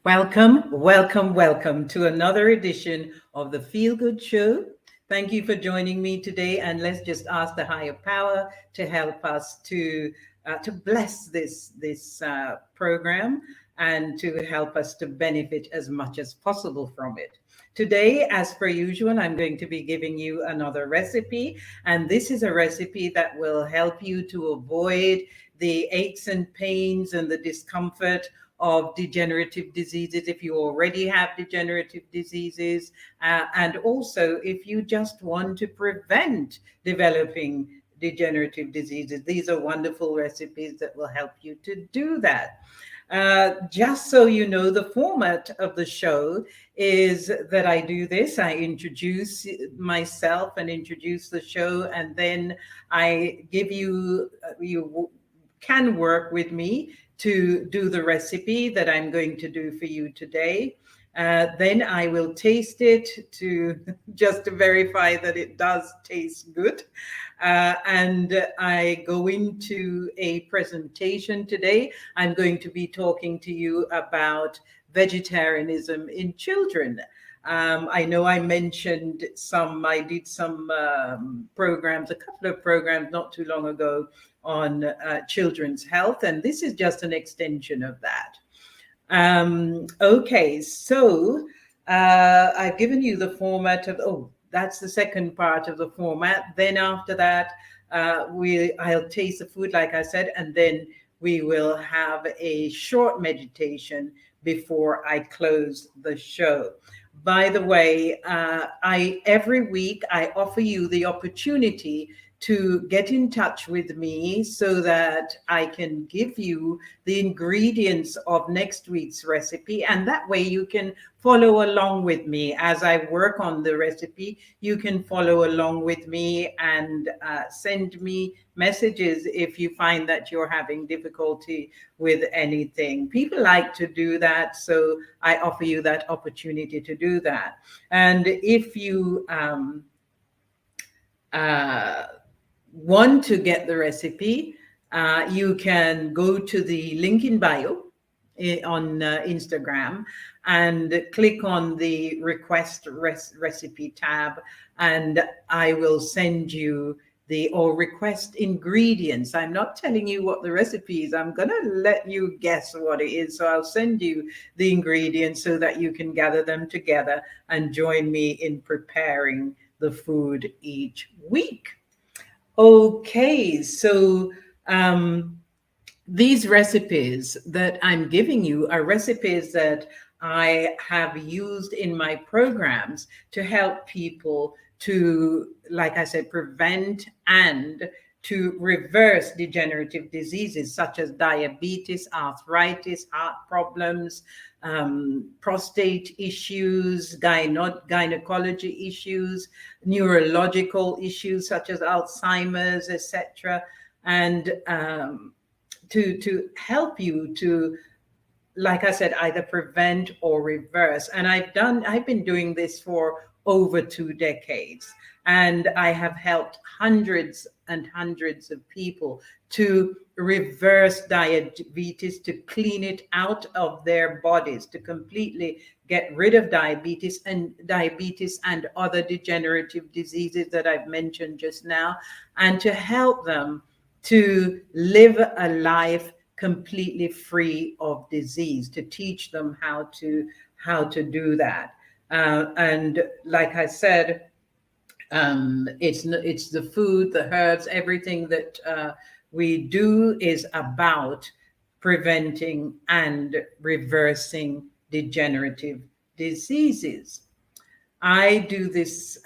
Welcome, welcome, welcome to another edition of the Feel Good Show. Thank you for joining me today, and let's just ask the higher power to help us to bless this program and to help us to benefit as much as possible from it. Today, as per usual, I'm going to be giving you another recipe, and this is a recipe that will help you to avoid the aches and pains and the discomfort of degenerative diseases if you already have degenerative diseases, and also if you just want to prevent developing degenerative diseases. These are wonderful recipes that will help you to do that. Just so you know, the format of the show is that I do this. I introduce myself and introduce the show, and then I give you can work with me to do the recipe that I'm going to do for you today. Then I will taste it to just to verify that it does taste good. And I go into a presentation today. I'm going to be talking to you about vegetarianism in children. I know I mentioned I did some programs, a couple of programs not too long ago on children's health, and this is just an extension of that. Okay, so I've given you the format that's the second part of the format. Then after that, I'll taste the food, like I said, and then we will have a short meditation before I close the show. By the way, every week I offer you the opportunity to get in touch with me so that I can give you the ingredients of next week's recipe. And that way you can follow along with me as I work on the recipe. You can follow along with me and send me messages if you find that you're having difficulty with anything. People like to do that, so I offer you that opportunity to do that. And if you want to get the recipe, you can go to the link in bio on Instagram and click on the request recipe tab, and I will send you or request ingredients. I'm not telling you what the recipe is. I'm going to let you guess what it is. So I'll send you the ingredients so that you can gather them together and join me in preparing the food each week. Okay, so these recipes that I'm giving you are recipes that I have used in my programs to help people to, like I said, prevent and to reverse degenerative diseases such as diabetes, arthritis, heart problems, prostate issues, gynecology issues, neurological issues such as Alzheimer's, etc., and to help you to, like I said, either prevent or reverse. And I've been doing this for over 2 decades, and I have helped hundreds and hundreds of people to reverse diabetes, to clean it out of their bodies, to completely get rid of diabetes and other degenerative diseases that I've mentioned just now, and to help them to live a life completely free of disease, to teach them how to do that. And like I said, it's the food, the herbs, everything that we do is about preventing and reversing degenerative diseases. I do this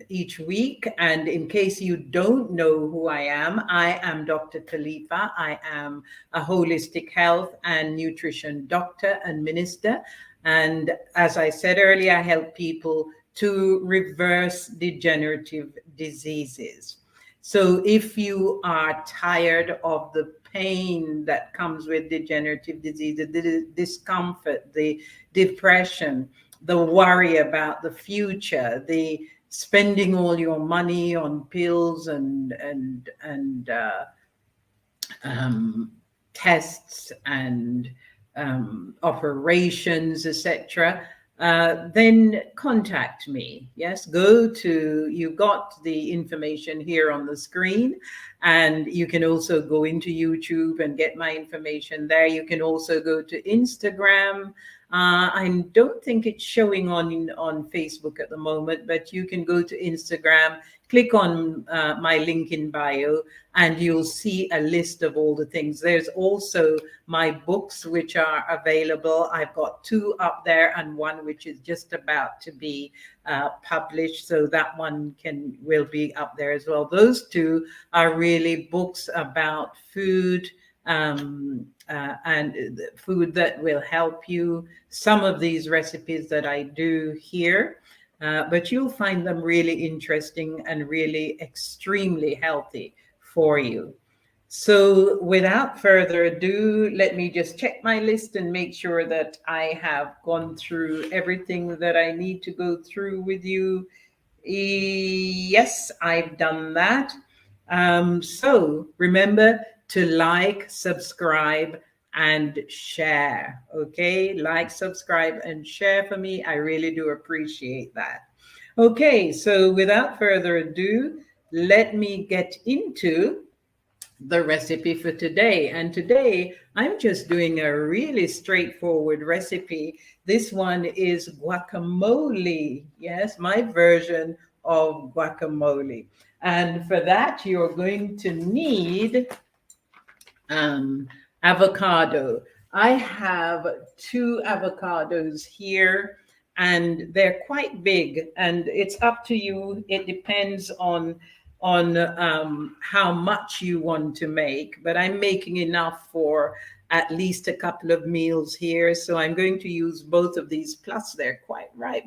each week, and in case you don't know who I am Dr. KALIFA. I am a holistic health and nutrition doctor and minister. And as I said earlier, I help people to reverse degenerative diseases. So if you are tired of the pain that comes with degenerative diseases, the discomfort, the depression, the worry about the future, the spending all your money on pills and tests and operations, etc., then contact me. Yes, go to, you got the information here on the screen, and you can also go into YouTube and get my information there. You can also go to Instagram. I don't think it's showing on Facebook at the moment, but you can go to Instagram, click on my link in bio, and you'll see a list of all the things. There's also my books, which are available. I've got two up there and one which is just about to be published. So that one will be up there as well. Those two are really books about food, and food that will help you. Some of these recipes that I do here, but you'll find them really interesting and really extremely healthy for you. So without further ado, let me just check my list and make sure that I have gone through everything that I need to go through with you. Yes, I've done that. So remember to like, subscribe, and share. Okay, like, subscribe, and share for me. I really do appreciate that. Okay, so without further ado, let me get into the recipe for today. And today I'm just doing a really straightforward recipe. This one is guacamole. Yes, my version of guacamole. And for that, you're going to need avocado. I have two avocados here, and they're quite big, and it's up to you. It depends on how much you want to make, but I'm making enough for at least a couple of meals here, so I'm going to use both of these. Plus they're quite ripe.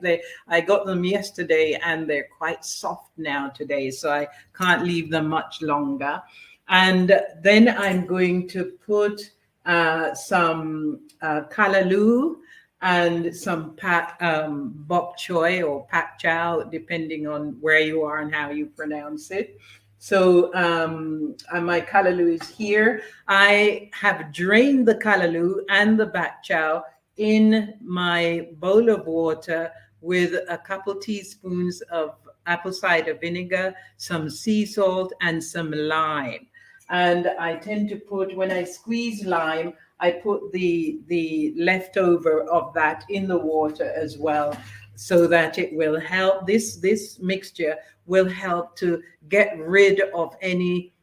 I got them yesterday and they're quite soft now today, so I can't leave them much longer. And then I'm going to put some kalaloo and some bok choy or pak chow, depending on where you are and how you pronounce it. So my kalaloo is here. I have drained the kalaloo and the bak chow in my bowl of water with a couple teaspoons of apple cider vinegar, some sea salt, and some lime. And I tend to put, when I squeeze lime, I put the leftover of that in the water as well, so that it will help. This mixture will help to get rid of any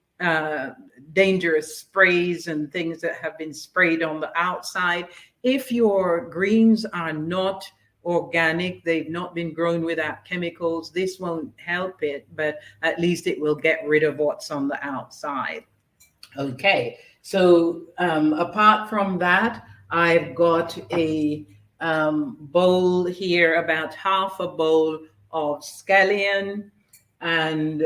dangerous sprays and things that have been sprayed on the outside. If your greens are not organic, they've not been grown without chemicals, this won't help it, but at least it will get rid of what's on the outside. Okay, so apart from that, I've got a bowl here, about half a bowl of scallion, and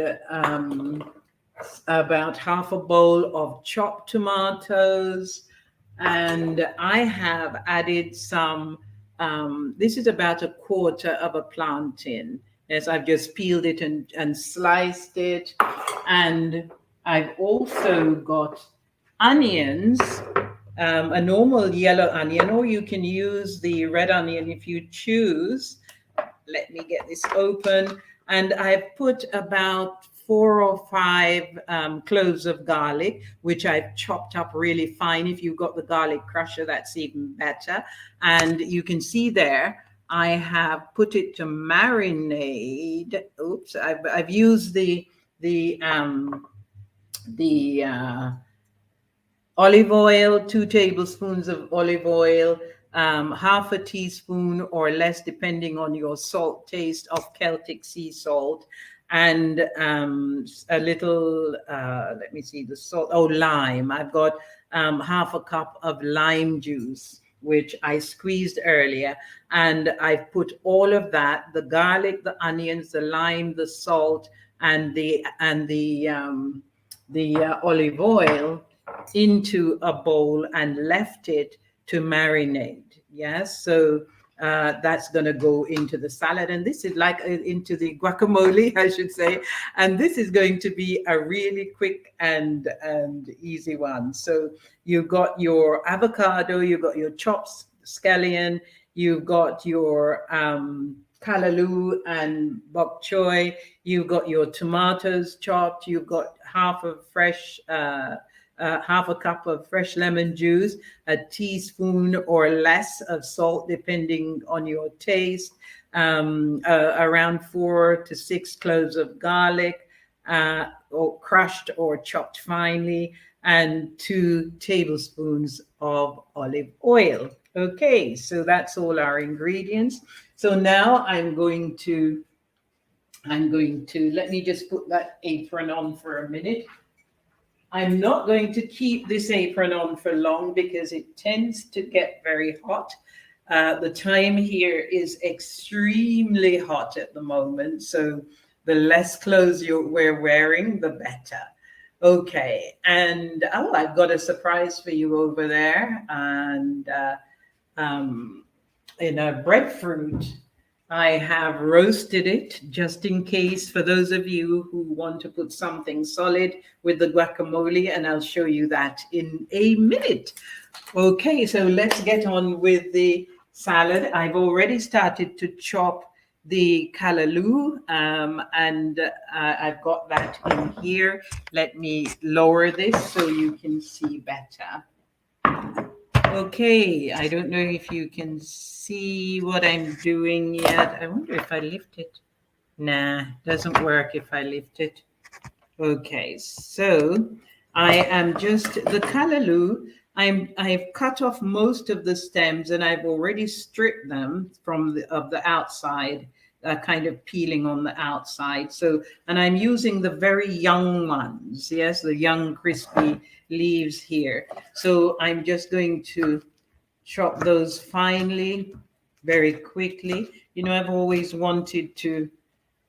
about half a bowl of chopped tomatoes. And I have added some, this is about a quarter of a plantain. Yes, I've just peeled it and sliced it. And I've also got onions, a normal yellow onion, or you can use the red onion if you choose. Let me get this open. And I've put about 4 or 5 cloves of garlic, which I've chopped up really fine. If you've got the garlic crusher, that's even better. And you can see there, I have put it to marinate. Oops, I've used the olive oil, 2 tablespoons of olive oil, half a teaspoon or less, depending on your salt taste, of Celtic sea salt, and a little, let me see, the salt, lime. I've got half a cup of lime juice, which I squeezed earlier, and I've put all of that, the garlic, the onions, the lime, the salt, and the olive oil into a bowl and left it to marinate. Yes, so That's going to go into the salad. And this is like into the guacamole, I should say. And this is going to be a really quick and easy one. So you've got your avocado, you've got your chopped scallion, you've got your callaloo and bok choy, you've got your tomatoes chopped, you've got half a cup of fresh lemon juice, a teaspoon or less of salt, depending on your taste, around 4 to 6 cloves of garlic, or crushed or chopped finely, and 2 tablespoons of olive oil. Okay, so that's all our ingredients. So now I'm going to let me just put that apron on for a minute. I'm not going to keep this apron on for long because it tends to get very hot. The time here is extremely hot at the moment, so the less clothes we're wearing, the better. Okay, and I've got a surprise for you over there, and in a breadfruit. I have roasted it just in case for those of you who want to put something solid with the guacamole, and I'll show you that in a minute. Okay, so let's get on with the salad. I've already started to chop the callaloo, and I've got that in here. Let me lower this so you can see better. Okay, I don't know if you can see what I'm doing yet. I wonder if I lift it. Nah, doesn't work if I lift it. Okay, so I am just the callaloo. I've cut off most of the stems and I've already stripped them from the outside, kind of peeling on the outside. So, and I'm using the very young ones. Yes, the young crispy leaves here. So I'm just going to chop those finely, very quickly. You know, I've always wanted to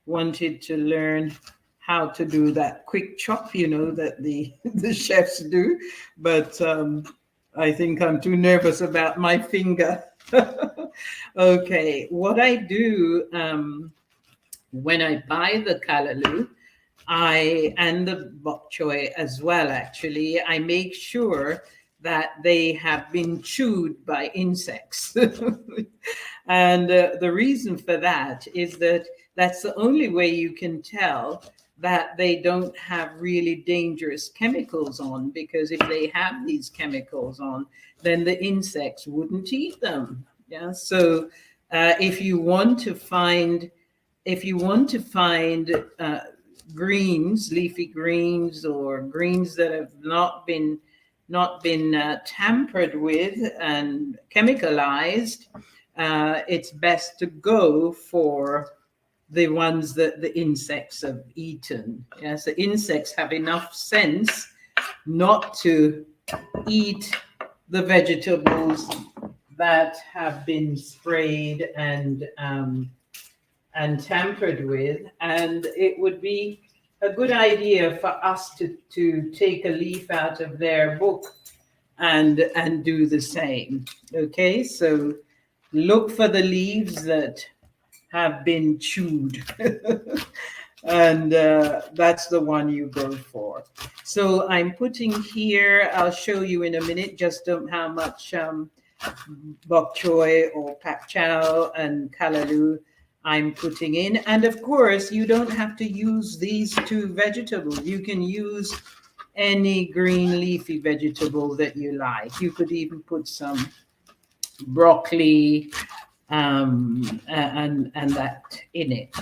learn how to do that quick chop, you know, that the the chefs do, but I think I'm too nervous about my finger. Okay, what I do when I buy the callaloo, and the bok choy as well, actually, I make sure that they have been chewed by insects. And the reason for that is that that's the only way you can tell that they don't have really dangerous chemicals on, because if they have these chemicals on, then the insects wouldn't eat them. Yeah. So if you want to find greens, leafy greens, or greens that have not been tampered with and chemicalized, it's best to go for the ones that the insects have eaten. Yes, the insects have enough sense not to eat the vegetables that have been sprayed and tampered with, and it would be a good idea for us to take a leaf out of their book and do the same. Okay, so look for the leaves that have been chewed. And that's the one you go for. So I'm putting here, I'll show you in a minute just how much bok choy or pak chow and callaloo I'm putting in. And of course, you don't have to use these two vegetables. You can use any green leafy vegetable that you like. You could even put some broccoli and that in it.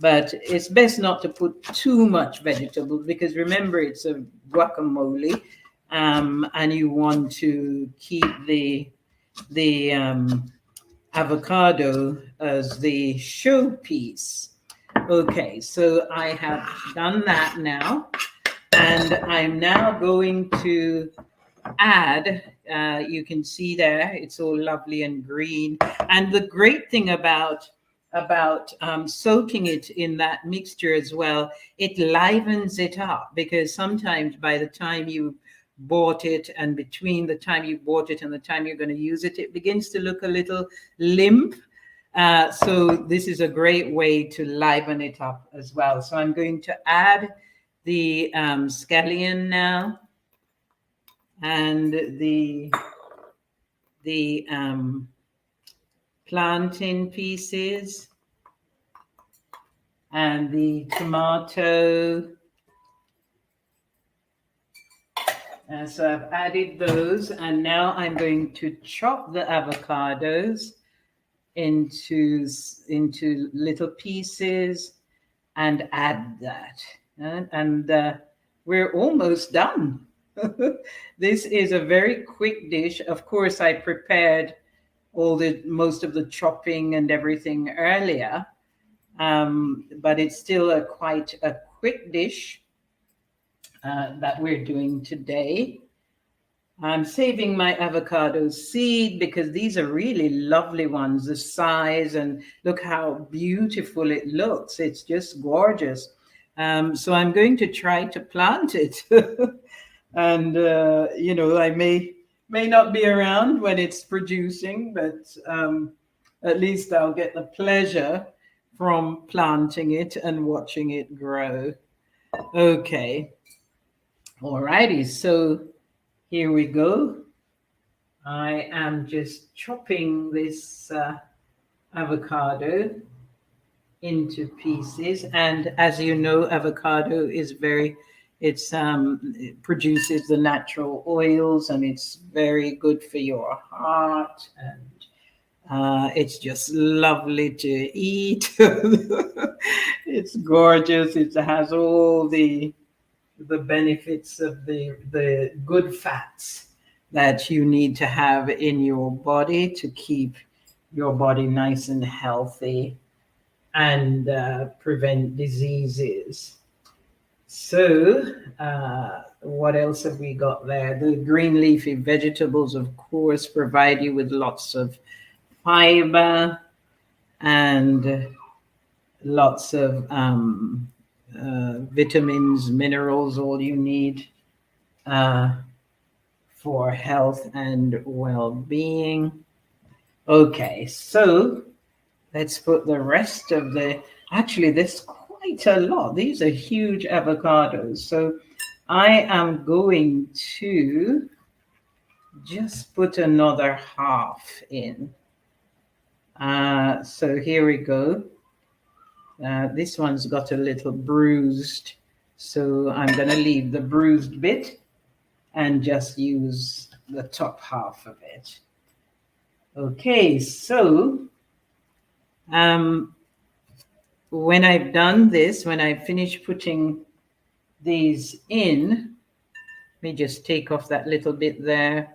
But it's best not to put too much vegetables, because remember, it's a guacamole, and you want to keep the avocado as the showpiece. Okay, so I have done that now, and I'm now going to add, you can see there, it's all lovely and green. And the great thing about soaking it in that mixture as well, it livens it up, because sometimes by the time you bought it, and between the time you bought it and the time you're going to use it, it begins to look a little limp. So this is a great way to liven it up as well. So I'm going to add the scallion now, and the plantain pieces, and the tomato. So I've added those, and now I'm going to chop the avocados into little pieces and add that. And we're almost done. This is a very quick dish. Of course, I prepared most of the chopping and everything earlier, but it's still quite a quick dish that we're doing today. I'm saving my avocado seed because these are really lovely ones, the size, and look how beautiful it looks. It's just gorgeous. So I'm going to try to plant it. And, I may not be around when it's producing, but at least I'll get the pleasure from planting it and watching it grow. Okay. All righty. So here we go. I am just chopping this avocado into pieces. And as you know, avocado is it produces the natural oils, and it's very good for your heart. And it's just lovely to eat. It's gorgeous. It has all the benefits of the good fats that you need to have in your body to keep your body nice and healthy and prevent diseases. So what else have we got there? The green leafy vegetables, of course, provide you with lots of fiber and lots of vitamins, minerals, all you need for health and well-being. Okay, so let's put the rest of actually there's quite a lot. These are huge avocados. So I am going to just put another half in. So here we go. This one's got a little bruised, so I'm going to leave the bruised bit and just use the top half of it. Okay, so when I've done this, when I finish putting these in, let me just take off that little bit there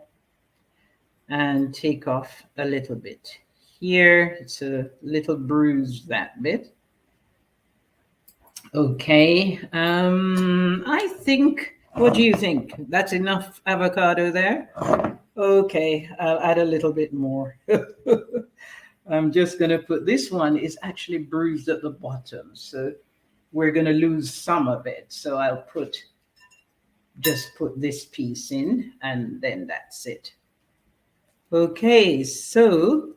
and take off a little bit here. It's a little bruised, that bit. Okay, I think, what do you think? That's enough avocado there? Okay, I'll add a little bit more. I'm just going to put, this one is actually bruised at the bottom, so we're going to lose some of it. So I'll just put this piece in, and then that's it. Okay, so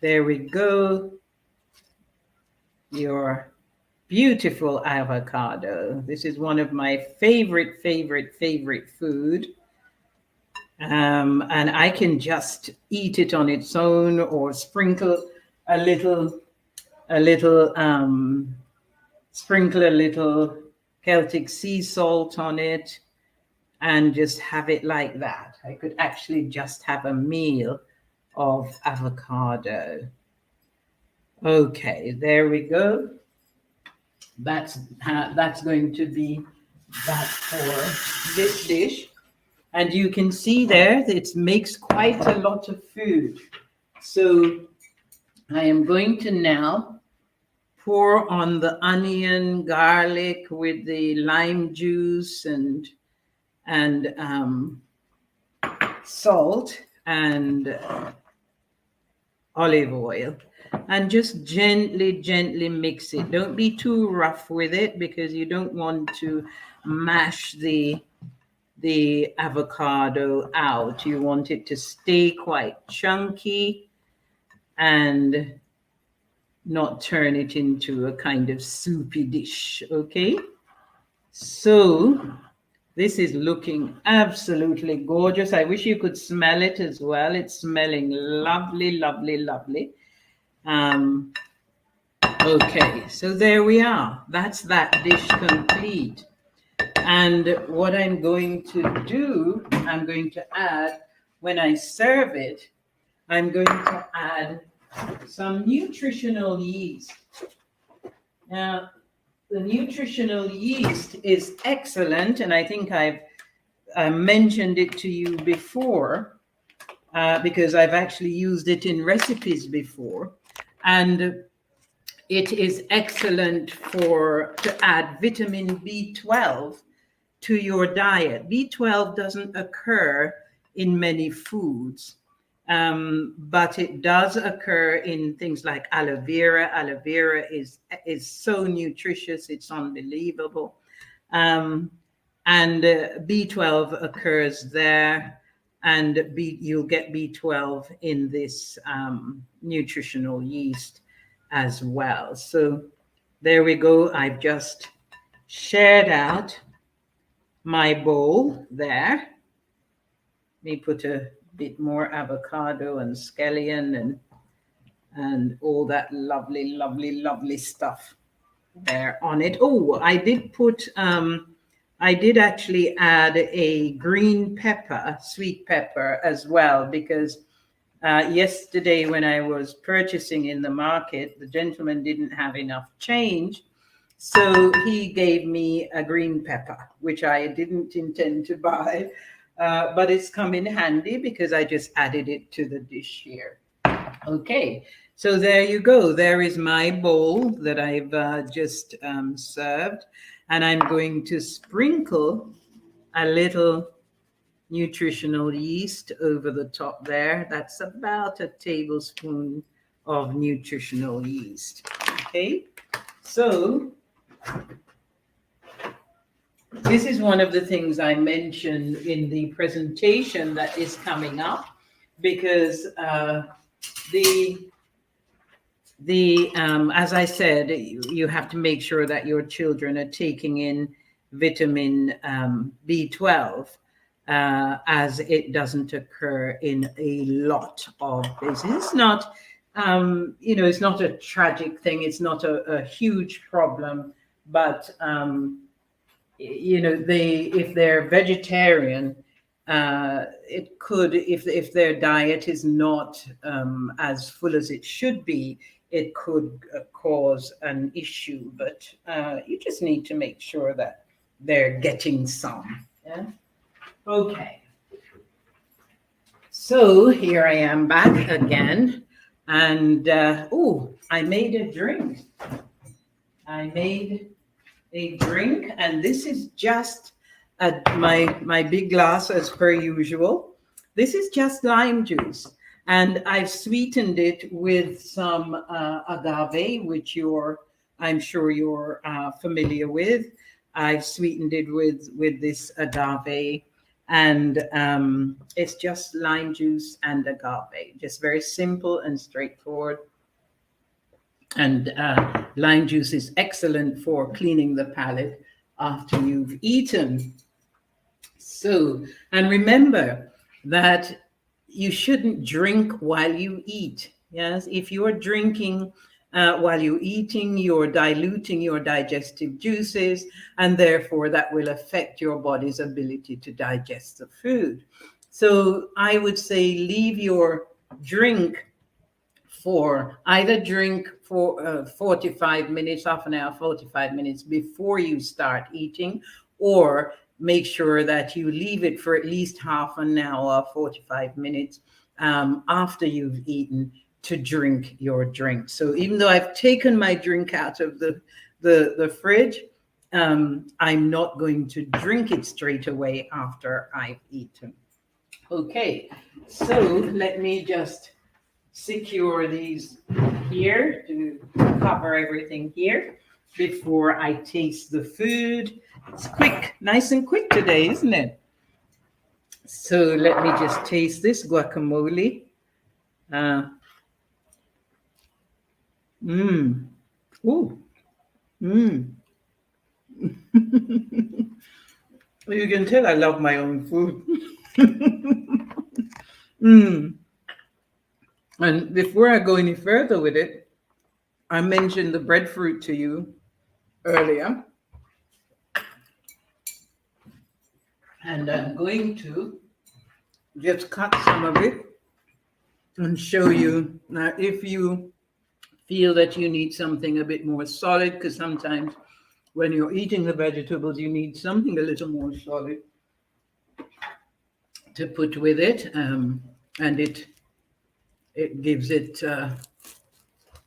there we go. Your beautiful avocado. This is one of my favorite food. And I can just eat it on its own, or sprinkle a little Celtic sea salt on it and just have it like that. I could actually just have a meal of avocado. Okay, there we go. That's going to be that for this dish. And you can see there that it makes quite a lot of food. So I am going to now pour on the onion, garlic with the lime juice and salt and olive oil, and just gently mix it. Don't be too rough with it, because you don't want to mash the avocado out. You want it to stay quite chunky and not turn it into a kind of soupy dish. Okay, so this is looking absolutely gorgeous. I wish you could smell it as well. It's smelling lovely, lovely, lovely. um okay, so there we are. That's that dish complete. And what I'm going to do, I'm going to add, when I serve it, I'm going to add some nutritional yeast. Now, the nutritional yeast is excellent, and I think I've mentioned it to you before, because I've actually used it in recipes before. And it is excellent to add vitamin B12 to your diet. B12 doesn't occur in many foods, but it does occur in things like aloe vera. Aloe vera is so nutritious, it's unbelievable. And B12 occurs there, and you'll get B12 in this nutritional yeast as well. So there we go. I've just shared out my bowl there. Let me put a bit more avocado and scallion and all that lovely, lovely, lovely stuff there on it. Oh, I did actually add a green pepper, sweet pepper as well, because yesterday when I was purchasing in the market, the gentleman didn't have enough change. So he gave me a green pepper, which I didn't intend to buy, but it's come in handy because I just added it to the dish here. Okay, so there you go. There is my bowl that I've just served, and I'm going to sprinkle a little nutritional yeast over the top there. That's about a tablespoon of nutritional yeast. Okay, so this is one of the things I mentioned in the presentation that is coming up, because as I said, you have to make sure that your children are taking in vitamin B12, as it doesn't occur in a lot of places. It's not, it's not a tragic thing. It's not a huge problem, but if they're vegetarian, it could, if their diet is not as full as it should be, it could cause an issue. But you just need to make sure that they're getting some. Yeah. Okay. So here I am back again, and I made a drink. And this is just my big glass as per usual. This is just lime juice, and I've sweetened it with some agave, which I'm sure you're familiar with. I've sweetened it with this agave, and it's just lime juice and agave, just very simple and straightforward. And lime juice is excellent for cleaning the palate after you've eaten. So, and remember that you shouldn't drink while you eat. Yes, if you're drinking while you're eating, you're diluting your digestive juices, and therefore that will affect your body's ability to digest the food. So I would say leave your drink for 45 minutes, half an hour, 45 minutes before you start eating, or make sure that you leave it for at least half an hour, 45 minutes after you've eaten to drink your drink. So even though I've taken my drink out of the fridge, I'm not going to drink it straight away after I've eaten. Okay, so let me just secure these here to cover everything here before I taste the food. It's quick, nice and quick today, isn't it? So let me just taste this guacamole. Mmm. Ooh. Mmm. You can tell I love my own food. Mmm. And before I go any further with it, I mentioned the breadfruit to you earlier, and I'm going to just cut some of it and show you. Now, if you feel that you need something a bit more solid, because sometimes when you're eating the vegetables, you need something a little more solid to put with it, and it gives it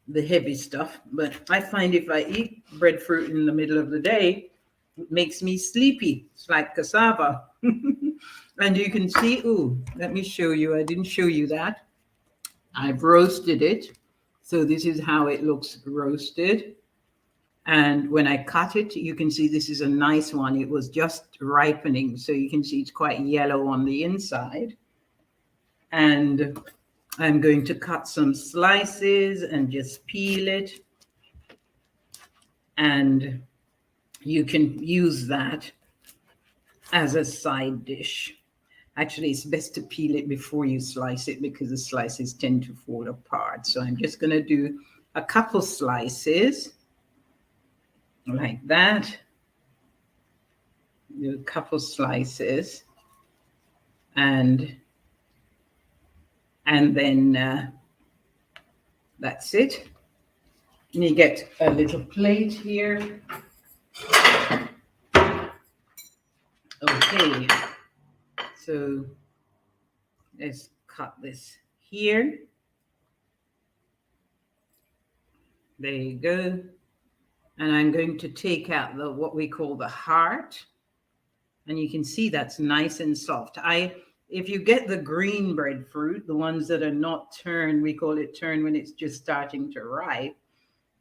the heavy stuff. But I find if I eat breadfruit in the middle of the day, it makes me sleepy. It's like cassava. And you can see, ooh, let me show you. I didn't show you that. I've roasted it. So this is how it looks roasted. And when I cut it, you can see this is a nice one. It was just ripening. So you can see it's quite yellow on the inside. And I'm going to cut some slices and just peel it. And you can use that as a side dish. Actually, it's best to peel it before you slice it because the slices tend to fall apart. So I'm just going to do a couple slices like that. Do a couple slices, and then that's it. And you get a little plate here. Okay, so let's cut this here. There you go. And I'm going to take out the what we call the heart. And you can see that's nice and soft. If you get the green breadfruit, the ones that are not turned, we call it turned when it's just starting to ripe,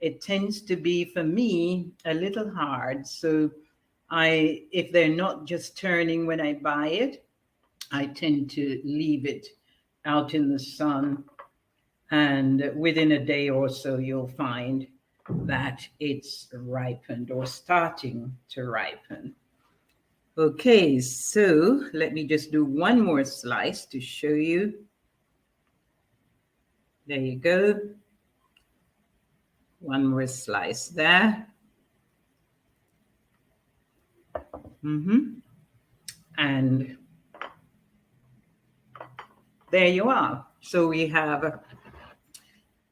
it tends to be, for me, a little hard. So if they're not just turning when I buy it, I tend to leave it out in the sun. And within a day or so, you'll find that it's ripened or starting to ripen. Okay, so let me just do one more slice to show you. There you go. One more slice there. And there you are. So we have,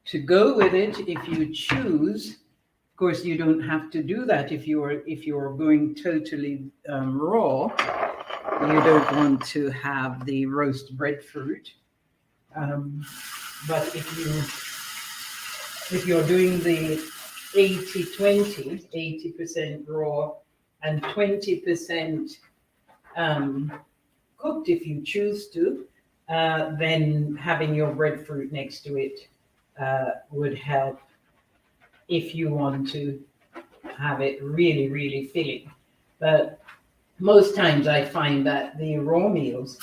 to go with it, if you choose. Of course, you don't have to do that if you're going totally raw. You don't want to have the roast breadfruit. But if you're doing the 80-20, 80% raw and 20% cooked, if you choose to, then having your breadfruit next to it would help if you want to have it really, really filling. But most times I find that the raw meals,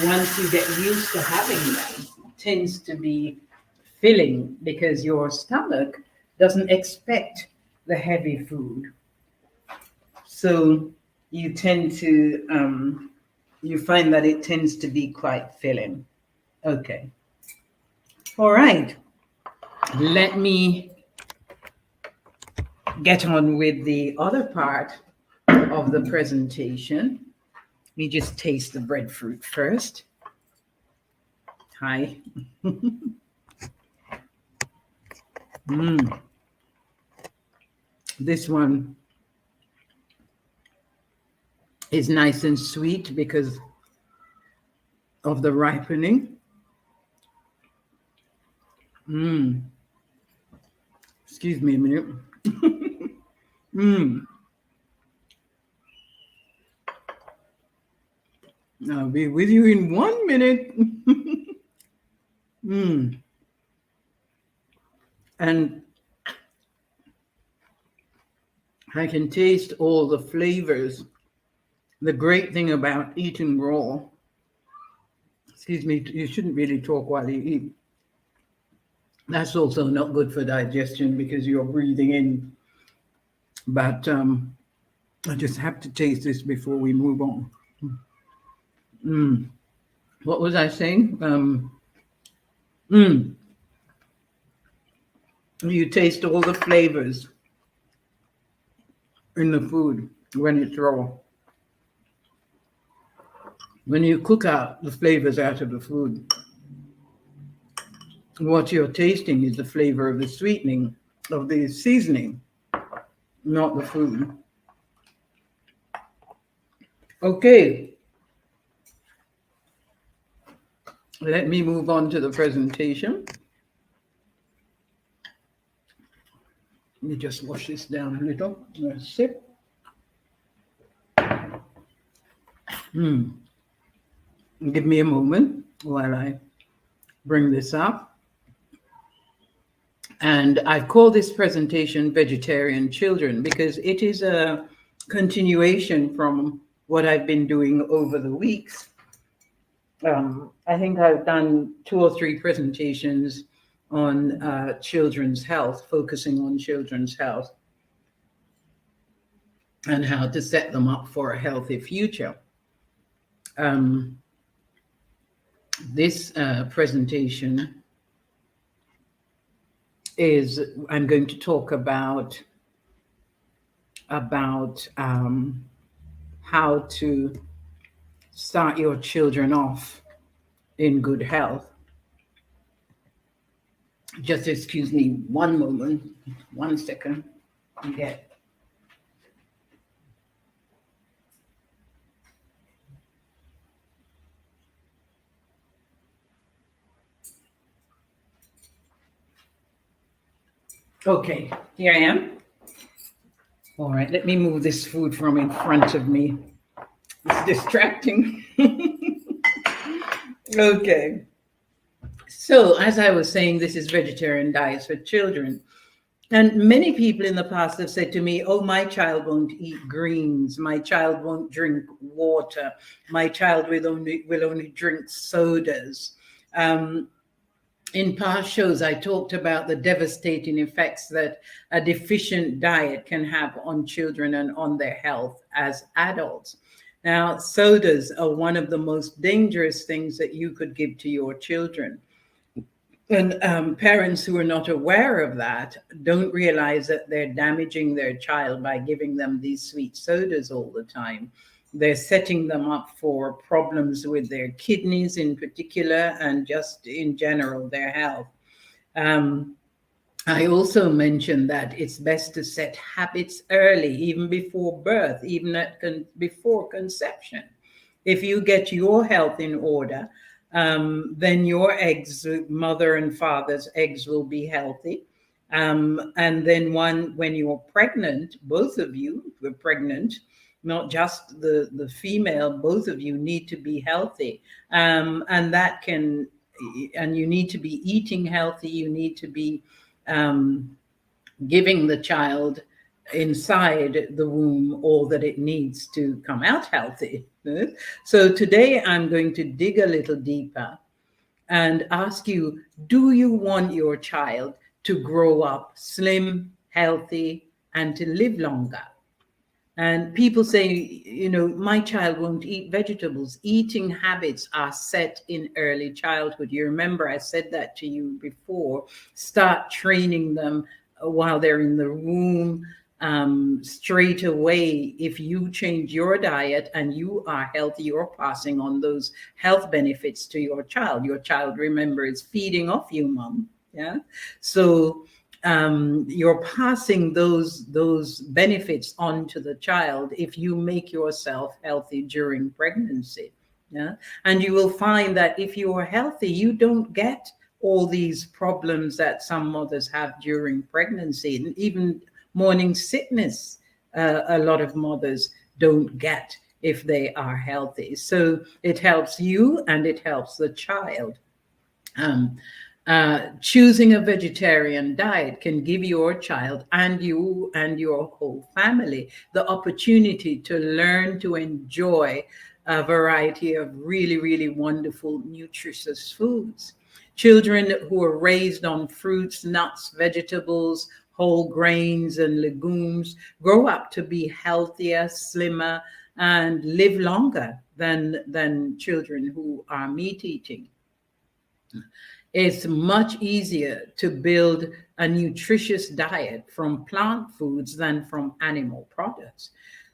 once you get used to having them, tends to be filling because your stomach doesn't expect the heavy food. So you tend to, you find that it tends to be quite filling. Okay. All right. Let me get on with the other part of the presentation. Let me just taste the breadfruit first. Hi. This one is nice and sweet because of the ripening. Excuse me a minute. I'll be with you in 1 minute. And I can taste all the flavors. The great thing about eating raw, excuse me, you shouldn't really talk while you eat. That's also not good for digestion because you're breathing in. But I just have to taste this before we move on. Mm. What was I saying? Mm. You taste all the flavors in the food when it's raw. When you cook out the flavors out of the food, what you're tasting is the flavor of the sweetening, of the seasoning, not the food. Okay, let me move on to the presentation. Let me just wash this down a little. A sip. Give me a moment while I bring this up. And I've called this presentation Vegetarian Children because it is a continuation from what I've been doing over the weeks. I think I've done 2 or 3 presentations on children's health, focusing on children's health and how to set them up for a healthy future. This presentation is, I'm going to talk about how to start your children off in good health. Just excuse me 1 moment, 1 second. Okay. Okay, here I am. All right, let me move this food from in front of me. It's distracting. Okay. So, as I was saying, this is vegetarian diets for children. And many people in the past have said to me, oh, my child won't eat greens. My child won't drink water. My child will only drink sodas. In past shows, I talked about the devastating effects that a deficient diet can have on children and on their health as adults. Now, sodas are one of the most dangerous things that you could give to your children. And parents who are not aware of that don't realize that they're damaging their child by giving them these sweet sodas all the time. They're setting them up for problems with their kidneys in particular, and just in general, their health. I also mentioned that it's best to set habits early, even before birth, even before conception. If you get your health in order, then your eggs, mother and father's eggs, will be healthy. And then when you're pregnant, both of you were pregnant, not just the female, both of you need to be healthy. And you need to be eating healthy. You need to be giving the child inside the womb all that it needs to come out healthy. So today I'm going to dig a little deeper and ask you, do you want your child to grow up slim, healthy, and to live longer? And people say, you know, my child won't eat vegetables. Eating habits are set in early childhood. You remember I said that to you before. Start training them while they're in the womb. Straight away, if you change your diet and you are healthy, you're passing on those health benefits to your child. Your child, remember, is feeding off you, mom. Yeah. So you're passing those benefits on to the child if you make yourself healthy during pregnancy. Yeah. And you will find that if you are healthy, you don't get all these problems that some mothers have during pregnancy, and even morning sickness, a lot of mothers don't get if they are healthy. So it helps you and it helps the child. Choosing a vegetarian diet can give your child and you and your whole family the opportunity to learn to enjoy a variety of really, really wonderful, nutritious foods. Children who are raised on fruits, nuts, vegetables, whole grains, and legumes grow up to be healthier, slimmer, and live longer than children who are meat eating. It's much easier to build a nutritious diet from plant foods than from animal products.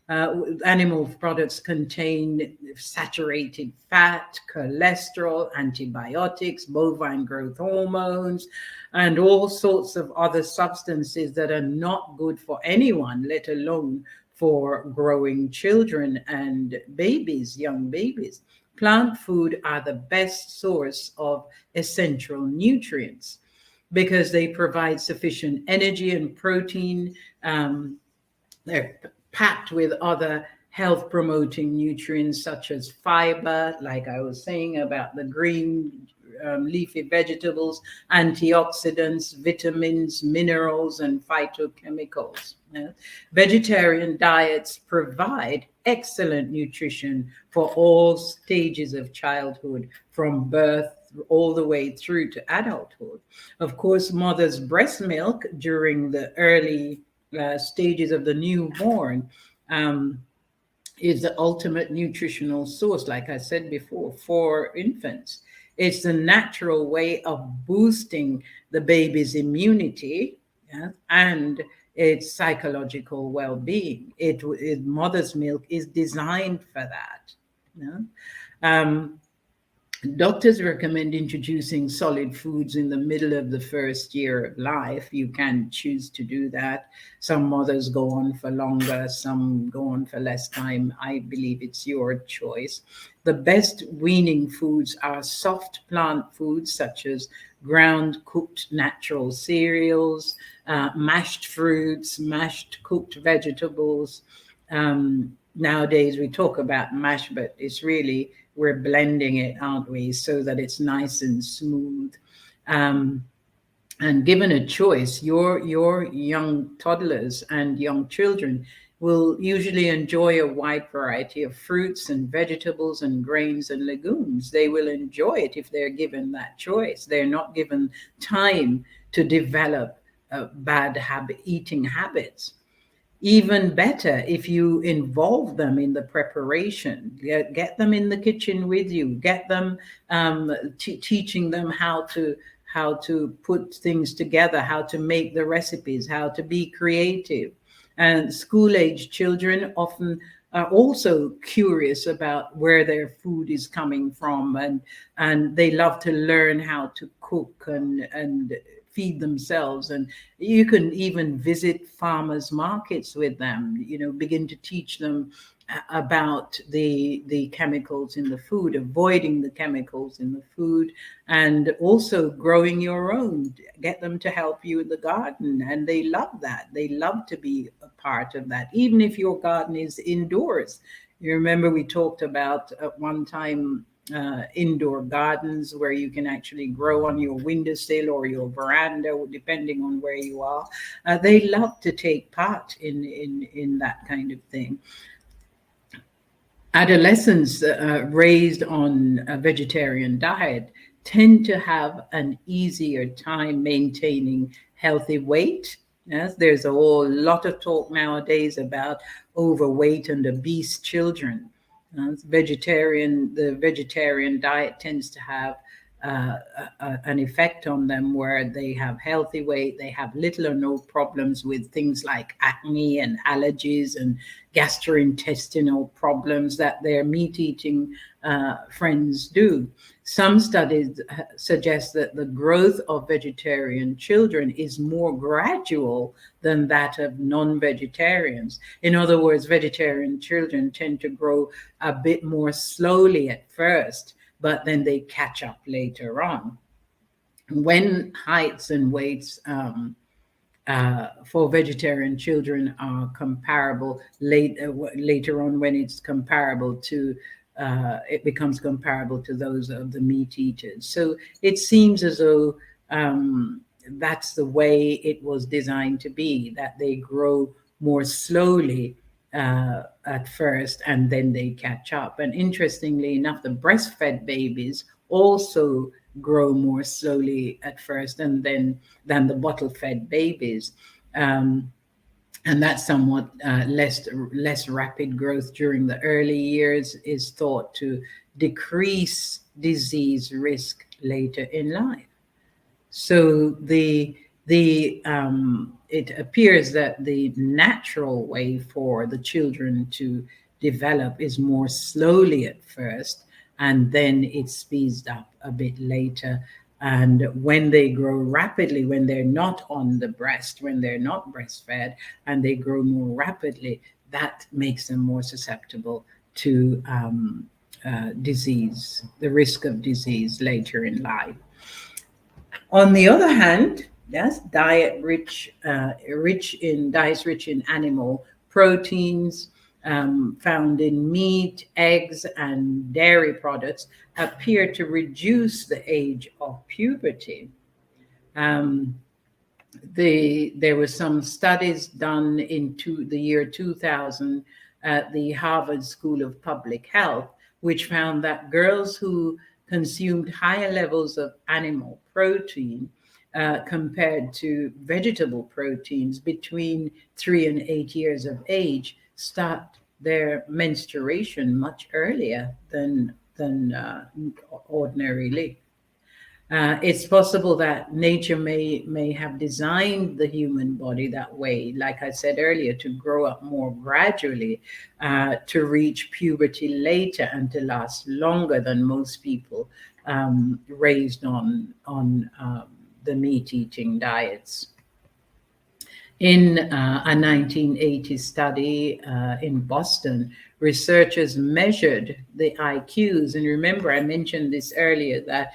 Animal products contain saturated fat, cholesterol, antibiotics, bovine growth hormones, and all sorts of other substances that are not good for anyone, let alone for growing children and babies, young babies. Plant food are the best source of essential nutrients because they provide sufficient energy and protein. They're packed with other health promoting nutrients such as fiber, like I was saying about the green leafy vegetables, antioxidants, vitamins, minerals, and phytochemicals. Yeah. Vegetarian diets provide excellent nutrition for all stages of childhood, from birth all the way through to adulthood. Of course, mother's breast milk during the early stages of the newborn um, is the ultimate nutritional source, like I said before, for infants. It's the natural way of boosting the baby's immunity, yeah, and its psychological well-being. Mother's milk is designed for that. Yeah. Um, Doctors recommend introducing solid foods in the middle of the first year of life. You can choose to do that. Some mothers go on for longer, some go on for less time. I believe it's your choice. The best weaning foods are soft plant foods such as ground cooked natural cereals, mashed fruits, mashed cooked vegetables. Nowadays we talk about mash, but it's really we're blending it, aren't we, so that it's nice and smooth. Um, and given a choice, your young toddlers and young children will usually enjoy a wide variety of fruits and vegetables and grains and legumes. They will enjoy it if they're given that choice. They're not given time to develop bad eating habits. Even better if you involve them in the preparation, get them in the kitchen with you, get them teaching them how to put things together, how to make the recipes, how to be creative. And school age children often are also curious about where their food is coming from, and they love to learn how to cook and feed themselves. And you can even visit farmers markets with them, begin to teach them about the chemicals in the food, avoiding the chemicals in the food, and also growing your own. Get them to help you in the garden, and they love that. They love to be a part of that, even if your garden is indoors. You remember we talked about at one time indoor gardens where you can actually grow on your windowsill or your veranda, depending on where you are. They love to take part in that kind of thing. Adolescents raised on a vegetarian diet tend to have an easier time maintaining healthy weight. Yes, there's a whole lot of talk nowadays about overweight and obese children. The vegetarian diet tends to have an effect on them where they have healthy weight, they have little or no problems with things like acne and allergies and gastrointestinal problems that their meat eating friends do. Some studies suggest that the growth of vegetarian children is more gradual than that of non-vegetarians. In other words, vegetarian children tend to grow a bit more slowly at first, but then they catch up later on. When heights and weights for vegetarian children are comparable later on, when it's comparable to it becomes comparable to those of the meat eaters. So it seems as though that's the way it was designed to be, that they grow more slowly at first and then they catch up. And interestingly enough, the breastfed babies also grow more slowly at first, and then than the bottle-fed babies. Um, and that somewhat less rapid growth during the early years is thought to decrease disease risk later in life. So it appears that the natural way for the children to develop is more slowly at first, and then it speeds up a bit later. And when they grow rapidly, when they're not on the breast, when they're not breastfed, and they grow more rapidly, that makes them more susceptible to disease, the risk of disease later in life. On the other hand, yes, diets rich in animal proteins, found in meat, eggs, and dairy products appear to reduce the age of puberty. Um, there were some studies done into the year 2000 at the Harvard School of Public Health, which found that girls who consumed higher levels of animal protein compared to vegetable proteins between 3 and 8 years of age start their menstruation much earlier than ordinarily. It's possible that nature may have designed the human body that way, like I said earlier, to grow up more gradually, to reach puberty later, and to last longer than most people raised on the meat eating diets. In a 1980 study in Boston, researchers measured the IQs. And remember, I mentioned this earlier, that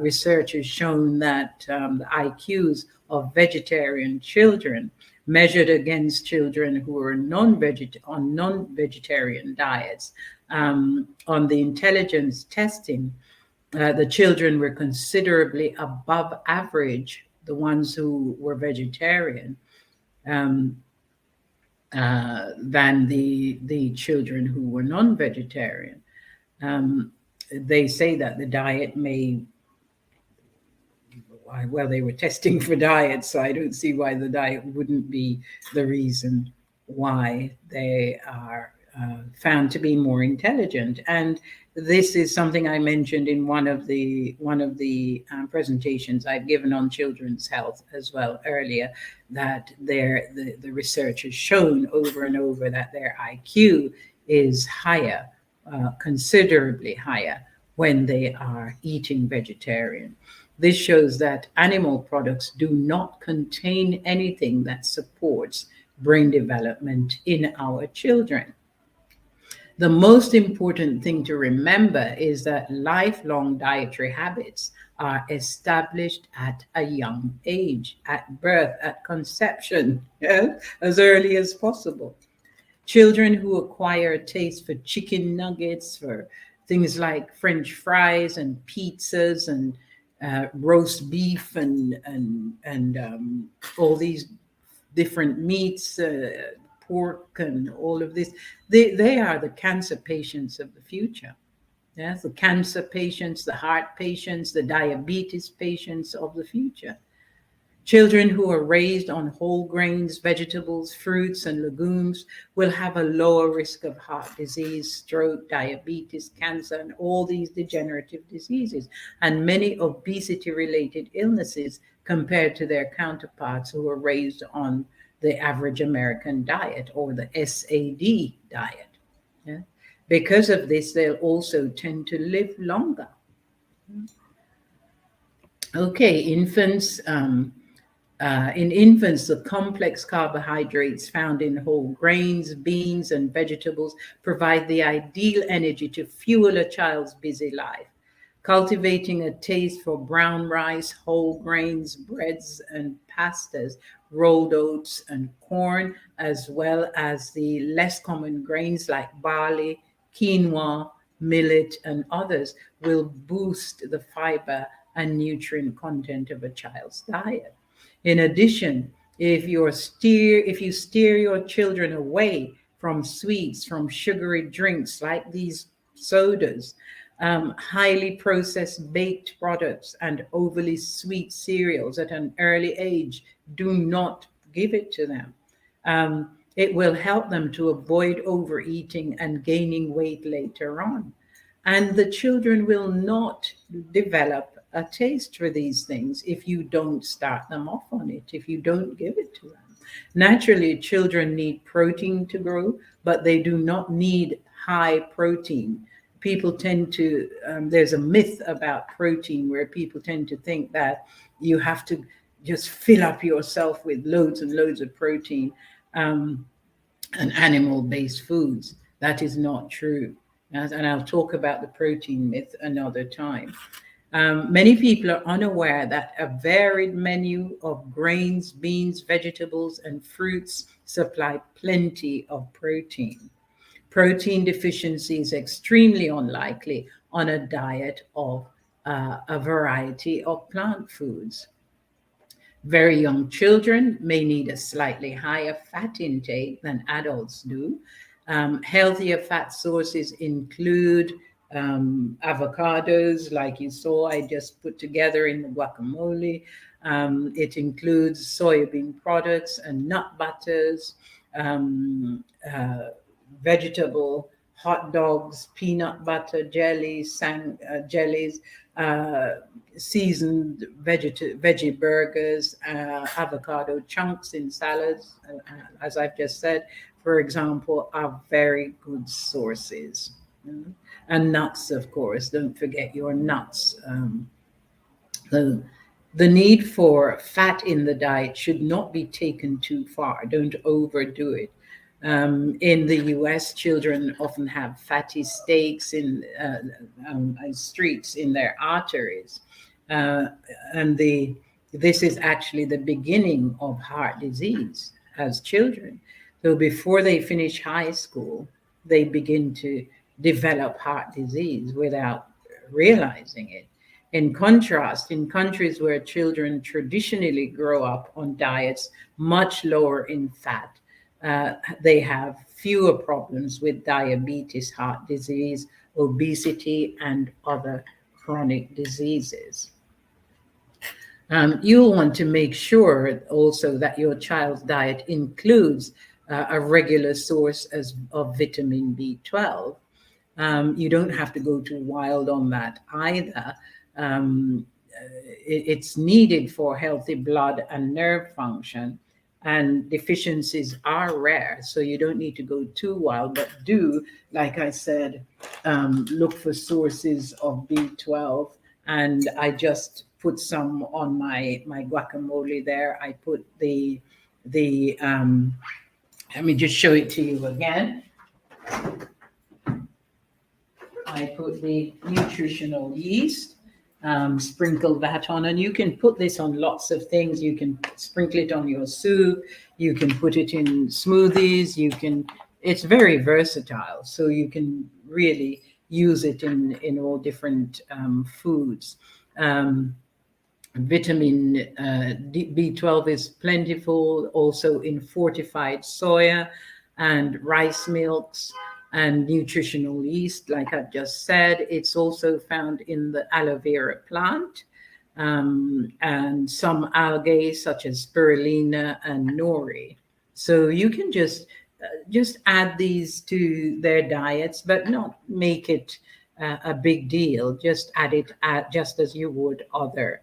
researchers shown that the IQs of vegetarian children measured against children who were on non-vegetarian diets. On the intelligence testing, the children were considerably above average, the ones who were vegetarian, um, than the children who were non-vegetarian. Um, they say that the diet may, well, they were testing for diet, so I don't see why the diet wouldn't be the reason why they are found to be more intelligent. And this is something I mentioned in one of the presentations I've given on children's health as well earlier, that the research has shown over and over that their IQ is higher, considerably higher, when they are eating vegetarian. This shows that animal products do not contain anything that supports brain development in our children. The most important thing to remember is that lifelong dietary habits are established at a young age, at birth, at conception, yeah, as early as possible. Children who acquire a taste for chicken nuggets, for things like French fries and pizzas and roast beef and all these different meats, pork, and all of this. They are the cancer patients of the future. Yes, the cancer patients, the heart patients, the diabetes patients of the future. Children who are raised on whole grains, vegetables, fruits, and legumes will have a lower risk of heart disease, stroke, diabetes, cancer, and all these degenerative diseases, and many obesity related illnesses compared to their counterparts who are raised on the average American diet, or the SAD diet. Yeah? Because of this, they'll also tend to live longer. Okay, infants. In infants, the complex carbohydrates found in whole grains, beans, and vegetables provide the ideal energy to fuel a child's busy life. Cultivating a taste for brown rice, whole grains, breads, and pastas, rolled oats, and corn, as well as the less common grains like barley, quinoa, millet, and others, will boost the fiber and nutrient content of a child's diet. In addition, if you steer your children away from sweets, from sugary drinks like these sodas, highly processed baked products and overly sweet cereals at an early age. Do not give it to them. It will help them to avoid overeating and gaining weight later on. And the children will not develop a taste for these things if you don't start them off on it, if you don't give it to them. Naturally, children need protein to grow, but they do not need high protein. People tend to, there's a myth about protein where people tend to think that you have to just fill up yourself with loads and loads of protein and animal based foods. That is not true. And I'll talk about the protein myth another time. Many people are unaware that a varied menu of grains, beans, vegetables, and fruits supply plenty of protein. Protein deficiency is extremely unlikely on a diet of a variety of plant foods. Very young children may need a slightly higher fat intake than adults do. Healthier fat sources include avocados, like you saw, I just put together in the guacamole. It includes soybean products and nut butters, vegetable hot dogs, peanut butter, jellies, jellies, seasoned veggie burgers, avocado chunks in salads, as I've just said, for example, are very good sources. And nuts, of course, don't forget your nuts. The need for fat in the diet should not be taken too far. Don't overdo it. In the US, children often have fatty steaks in streaks in their arteries. And this is actually the beginning of heart disease as children. So before they finish high school, they begin to develop heart disease without realizing it. In contrast, in countries where children traditionally grow up on diets much lower in fat, they have fewer problems with diabetes, heart disease, obesity, and other chronic diseases. You'll want to make sure also that your child's diet includes a regular source of vitamin B12. You don't have to go too wild on that either. It's needed for healthy blood and nerve function, and deficiencies are rare, so you don't need to go too wild, but do, like I said, look for sources of B12. And I just put some on my guacamole there. I put the let me just show it to you again. I put the nutritional yeast, sprinkle that on, and you can put this on lots of things. You can sprinkle it on your soup. You can put it in smoothies. It's very versatile, so you can really use it in all different foods. Vitamin B12 is plentiful also in fortified soya and rice milks and nutritional yeast, like I've just said. It's also found in the aloe vera plant and some algae such as spirulina and nori. So you can just add these to their diets, but not make it a big deal. Just add it just as you would other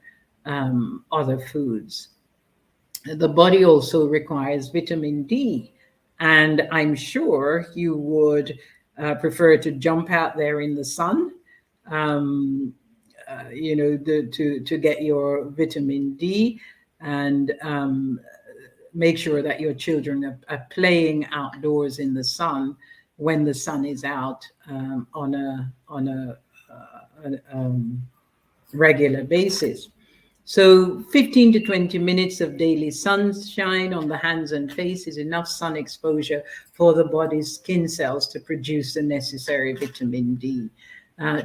foods. The body also requires vitamin D, and I'm sure you would prefer to jump out there in the sun, to get your vitamin D, and make sure that your children are playing outdoors in the sun when the sun is out on a regular basis. So 15 to 20 minutes of daily sunshine on the hands and face is enough sun exposure for the body's skin cells to produce the necessary vitamin D.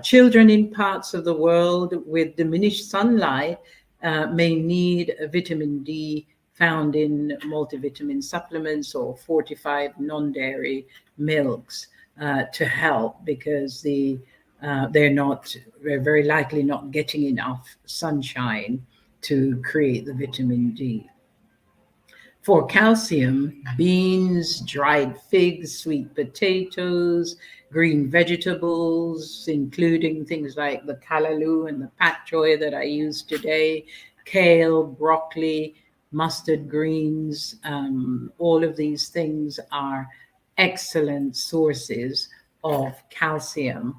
Children in parts of the world with diminished sunlight may need vitamin D found in multivitamin supplements or fortified non-dairy milks to help, because the they're very likely not getting enough sunshine to create the vitamin D. For calcium, beans, dried figs, sweet potatoes, green vegetables, including things like the callaloo and the pak choy that I use today, kale, broccoli, mustard greens, all of these things are excellent sources of calcium.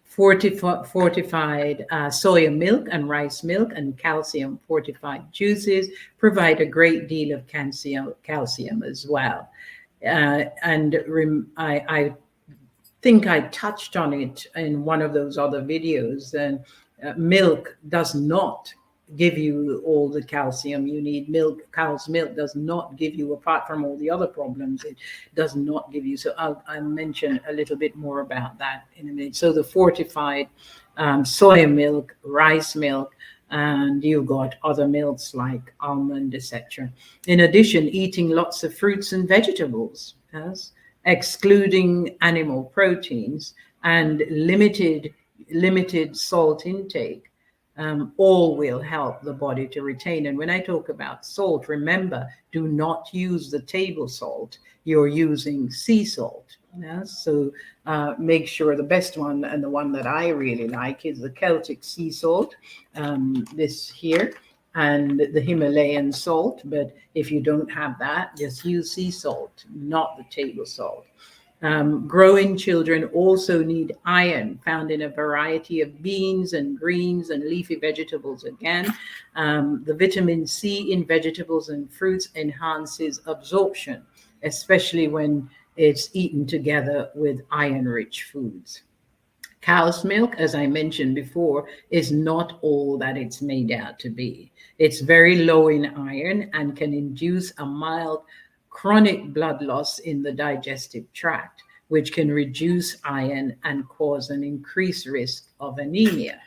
Fortified soya milk and rice milk and calcium fortified juices provide a great deal of calcium as well. I think I touched on it in one of those other videos. And milk does not give you all the calcium you need. Cow's milk does not give you, apart from all the other problems, it does not give you. So I'll mention a little bit more about that in a minute. So the fortified soya milk, rice milk, and you've got other milks like almond, etc. In addition, eating lots of fruits and vegetables, yes, excluding animal proteins, and limited salt intake, all will help the body to retain. And when I talk about salt, remember, do not use the table salt. You're using sea salt. Yes? So make sure the best one, and the one that I really like, is the Celtic sea salt, this here, and the Himalayan salt. But if you don't have that, just use sea salt, not the table salt. Growing children also need iron, found in a variety of beans and greens and leafy vegetables again. The vitamin C in vegetables and fruits enhances absorption, especially when it's eaten together with iron-rich foods. Cow's milk, as I mentioned before, is not all that it's made out to be. It's very low in iron and can induce a mild chronic blood loss in the digestive tract, which can reduce iron and cause an increased risk of anemia.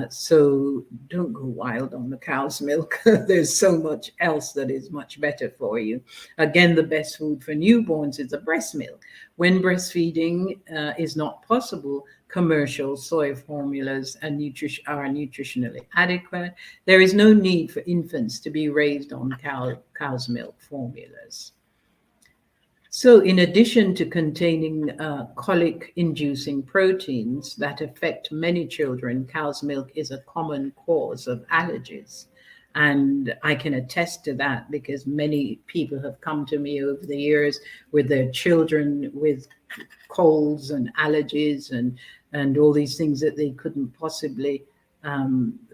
So don't go wild on the cow's milk. There's so much else that is much better for you. Again, the best food for newborns is the breast milk. When breastfeeding is not possible, commercial soy formulas are nutritionally adequate. There is no need for infants to be raised on cow's milk formulas. So in addition to containing colic-inducing proteins that affect many children, cow's milk is a common cause of allergies. And I can attest to that because many people have come to me over the years with their children with colds and allergies and all these things that they couldn't possibly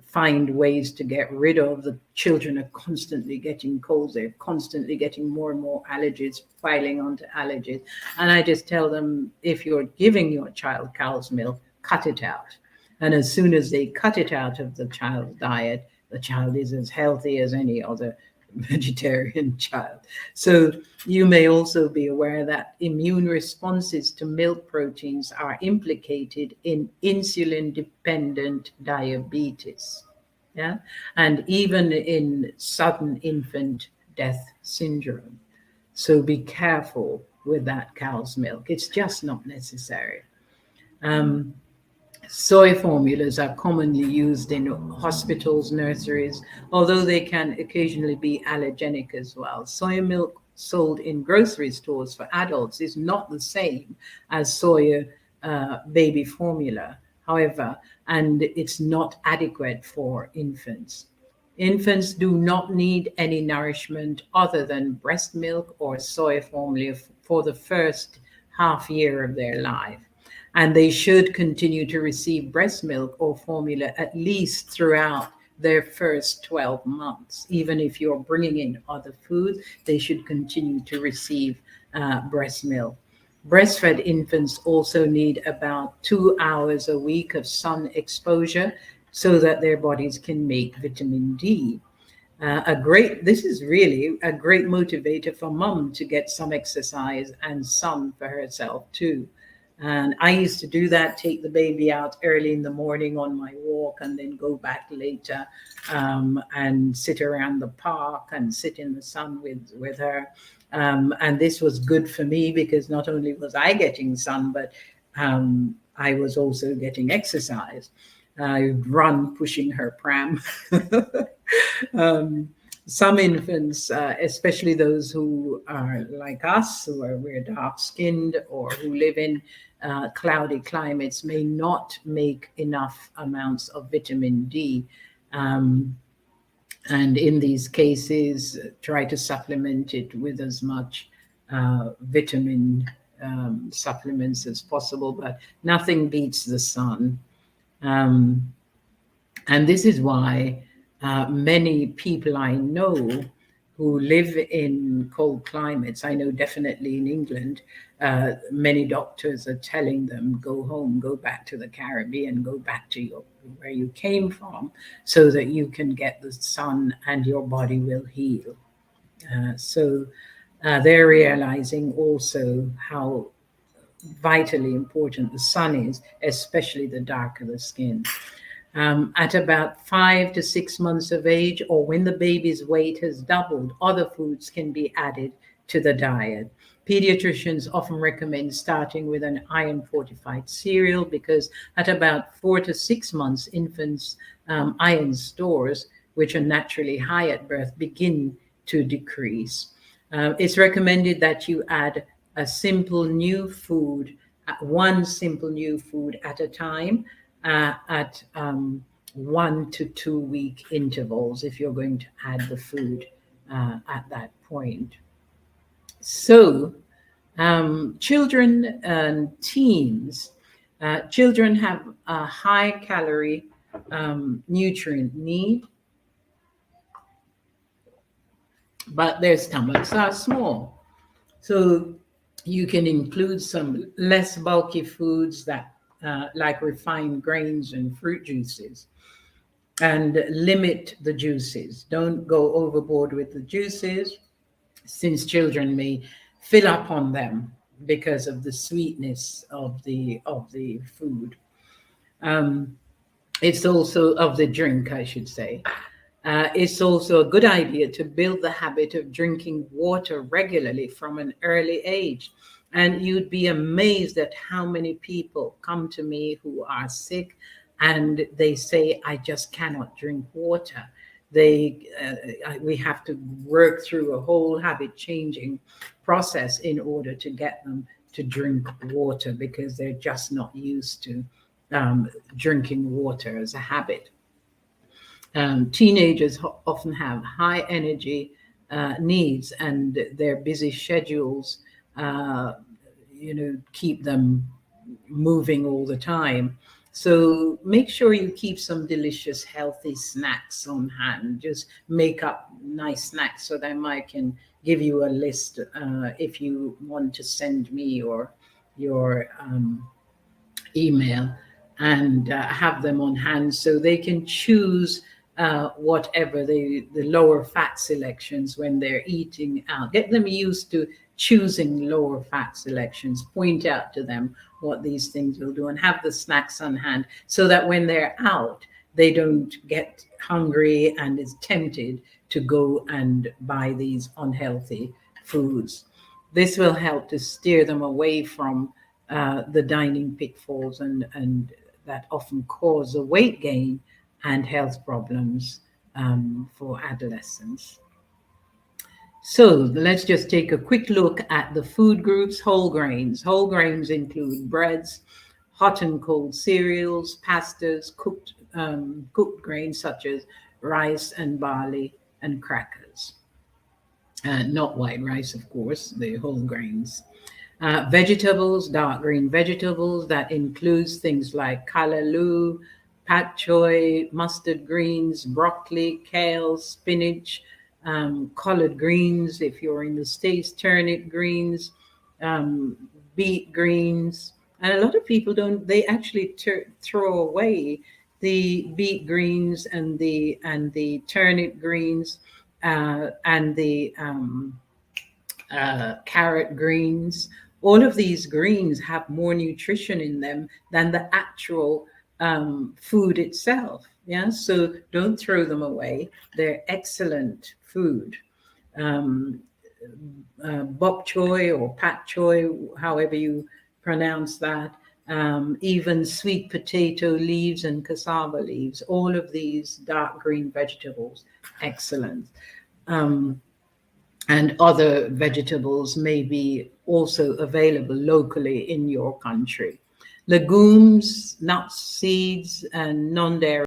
find ways to get rid of. The children are constantly getting colds. They're constantly getting more and more allergies, piling onto allergies. And I just tell them, if you're giving your child cow's milk, cut it out. And as soon as they cut it out of the child's diet, the child is as healthy as any other vegetarian child. So you may also be aware that immune responses to milk proteins are implicated in insulin-dependent diabetes, yeah, and even in sudden infant death syndrome. So be careful with that cow's milk. It's just not necessary. Soy formulas are commonly used in hospitals, nurseries, although they can occasionally be allergenic as well. Soy milk sold in grocery stores for adults is not the same as soya baby formula, however, and it's not adequate for infants. Infants do not need any nourishment other than breast milk or soy formula for the first half year of their life. And they should continue to receive breast milk or formula at least throughout their first 12 months. Even if you're bringing in other foods, they should continue to receive breast milk. Breastfed infants also need about 2 hours a week of sun exposure so that their bodies can make vitamin D. This is really a great motivator for mom to get some exercise and sun for herself too. And I used to do that, take the baby out early in the morning on my walk and then go back later and sit around the park and sit in the sun with her. And this was good for me because not only was I getting sun, but I was also getting exercise. I'd run pushing her pram. um, some infants, especially those who are like us, we're dark skinned or who live in cloudy climates, may not make enough amounts of vitamin D. Um, and in these cases, try to supplement it with as much vitamin supplements as possible, but nothing beats the sun. Um, and this is why many people I know who live in cold climates, I know definitely in England, many doctors are telling them, go home, go back to the Caribbean, go back to where you came from, so that you can get the sun and your body will heal. So they're realizing also how vitally important the sun is, especially the darker the skin. At about 5 to 6 months of age, or when the baby's weight has doubled, other foods can be added to the diet. Pediatricians often recommend starting with an iron fortified cereal because at about 4 to 6 months, infants' iron stores, which are naturally high at birth, begin to decrease. It's recommended that you add a simple new food, one simple new food at a time, at 1 to 2 week intervals if you're going to add the food at that point. So, children and teens, children have a high calorie nutrient need, but their stomachs are small. So you can include some less bulky foods that like refined grains and fruit juices, and limit the juices. Don't go overboard with the juices, since children may fill up on them because of the sweetness of the food. Um, it's also of the drink, I should say. It's also a good idea to build the habit of drinking water regularly from an early age. And you'd be amazed at how many people come to me who are sick and they say, I just cannot drink water. We have to work through a whole habit changing process in order to get them to drink water because they're just not used to drinking water as a habit. Teenagers often have high energy needs, and their busy schedules, uh, keep them moving all the time. So make sure you keep some delicious, healthy snacks on hand. Just make up nice snacks so that I can give you a list if you want to send me your email, and have them on hand so they can choose whatever the lower fat selections when they're eating out. Get them used to choosing lower fat selections. Point out to them what these things will do and have the snacks on hand so that when they're out, they don't get hungry and is tempted to go and buy these unhealthy foods. This will help to steer them away from the dining pitfalls and that often cause a weight gain and health problems for adolescents. So let's just take a quick look at the food groups. Whole grains. Whole grains include breads, hot and cold cereals, pastas, cooked grains such as rice and barley, and crackers. Not white rice, of course, the whole grains. Vegetables, dark green vegetables, that includes things like callaloo, pak choy, mustard greens, broccoli, kale, spinach, collard greens, if you're in the States, turnip greens, um, beet greens. And a lot of people don't, they actually throw away the beet greens and the turnip greens and the carrot greens. All of these greens have more nutrition in them than the actual food itself. Yeah, so don't throw them away. They're excellent food. Um, Bok choy or pak choy, however you pronounce that, even sweet potato leaves and cassava leaves, all of these dark green vegetables, excellent. And other vegetables may be also available locally in your country. Legumes, nuts, seeds, and non-dairy